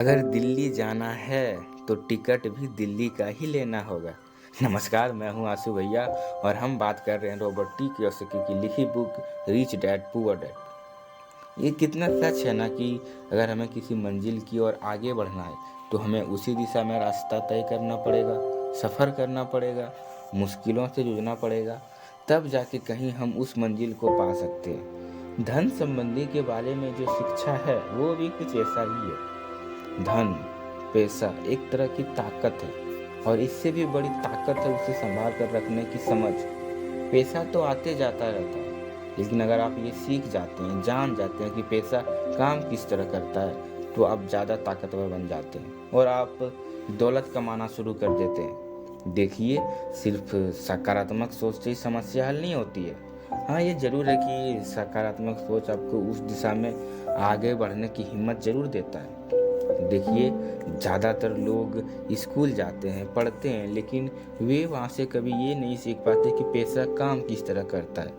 अगर दिल्ली जाना है तो टिकट भी दिल्ली का ही लेना होगा। नमस्कार, मैं हूं आशु भैया और हम बात कर रहे हैं रॉबर्ट टी कियोसाकी की लिखी book rich dad poor dad. ये कितना सच है ना कि अगर हमें किसी मंजिल की ओर आगे बढ़ना है तो हमें उसी दिशा में रास्ता तय करना पड़ेगा, सफ़र करना पड़ेगा, मुश्किलों से जूझना पड़ेगा, तब जाके कहीं हम उस मंजिल को पा सकते हैं। धन संबंधी के बारे में जो शिक्षा है वो भी कुछ ऐसा ही है। धन, पैसा एक तरह की ताकत है और इससे भी बड़ी ताकत है उसे संभाल कर रखने की समझ। पैसा तो आते जाता रहता है, लेकिन अगर आप ये सीख जाते हैं, जान जाते हैं कि पैसा काम किस तरह करता है, तो आप ज़्यादा ताकतवर बन जाते हैं और आप दौलत कमाना शुरू कर देते हैं। देखिए, सिर्फ सकारात्मक सोच से ही समस्या हल नहीं होती है। हाँ, ये ज़रूर है कि सकारात्मक सोच आपको उस दिशा में आगे बढ़ने की हिम्मत ज़रूर देता है। देखिए, ज़्यादातर लोग स्कूल जाते हैं, पढ़ते हैं, लेकिन वे वहाँ से कभी ये नहीं सीख पाते कि पैसा काम किस तरह करता है।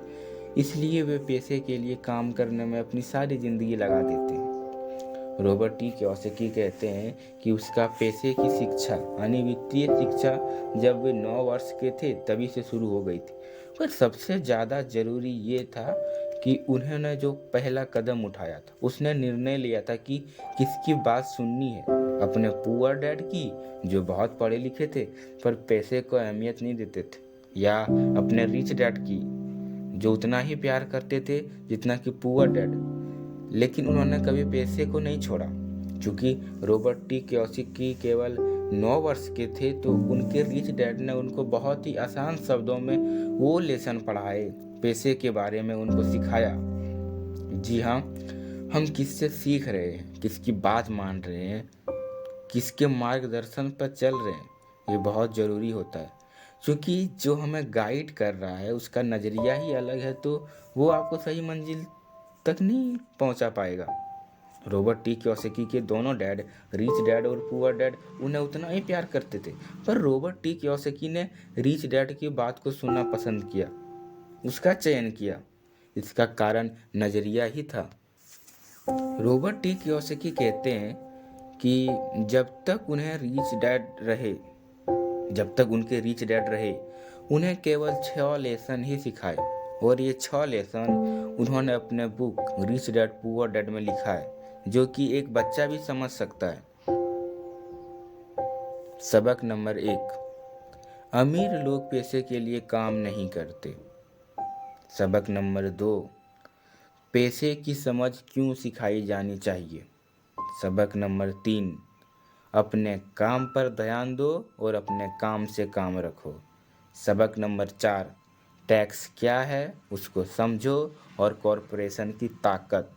इसलिए वे पैसे के लिए काम करने में अपनी सारी ज़िंदगी लगा देते हैं। रॉबर्ट टी कियोसाकी कहते हैं कि उसका पैसे की शिक्षा यानी वित्तीय शिक्षा जब वे 9 वर्ष के थे तभी से शुरू हो गई थी। पर सबसे ज़्यादा ज़रूरी ये था कि उन्होंने जो पहला कदम उठाया था, उसने निर्णय लिया था कि किसकी बात सुननी है, अपने पुअर डैड की जो बहुत पढ़े लिखे थे पर पैसे को अहमियत नहीं देते थे, या अपने रिच डैड की जो उतना ही प्यार करते थे जितना कि पुअर डैड। लेकिन उन्होंने कभी पैसे को नहीं छोड़ा। चूंकि रॉबर्ट टी कियोसाकी केवल 9 वर्ष के थे तो उनके रिच डैड ने उनको बहुत ही आसान शब्दों में वो लेसन पढ़ाए, पैसे के बारे में उनको सिखाया। जी हाँ, हम किससे सीख रहे हैं, किसकी बात मान रहे हैं, किसके मार्गदर्शन पर चल रहे हैं, ये बहुत ज़रूरी होता है। क्योंकि जो हमें गाइड कर रहा है उसका नज़रिया ही अलग है, तो वो आपको सही मंजिल तक नहीं पहुंचा पाएगा। रॉबर्ट टी कियोसाकी के दोनों डैड, रिच डैड और पुअर डैड, उन्हें उतना ही प्यार करते थे, पर रॉबर्ट टी कियोसाकी ने रिच डैड की बात को सुनना पसंद किया, उसका चयन किया। इसका कारण नज़रिया ही था। रॉबर्ट टी कियोसाकी कहते हैं कि जब तक उनके रिच डैड रहे, उन्हें केवल 6 लेसन ही सिखाए, और ये 6 लेसन उन्होंने अपने book rich dad poor dad में लिखा है, जो कि एक बच्चा भी समझ सकता है। सबक नंबर 1, अमीर लोग पैसे के लिए काम नहीं करते। सबक नंबर 2, पैसे की समझ क्यों सिखाई जानी चाहिए। सबक नंबर 3, अपने काम पर ध्यान दो और अपने काम से काम रखो। सबक नंबर 4, टैक्स क्या है उसको समझो और कॉरपोरेशन की ताकत।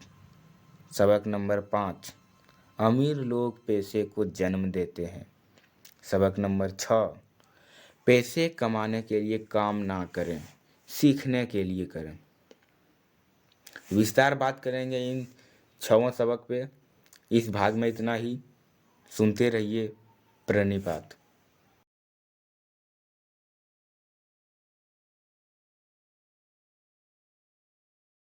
सबक नंबर 5, अमीर लोग पैसे को जन्म देते हैं। सबक नंबर 6, पैसे कमाने के लिए काम ना करें, सीखने के लिए करें। विस्तार बात करेंगे इन 6 सबक पे। इस भाग में इतना ही। सुनते रहिए। प्रणिपात।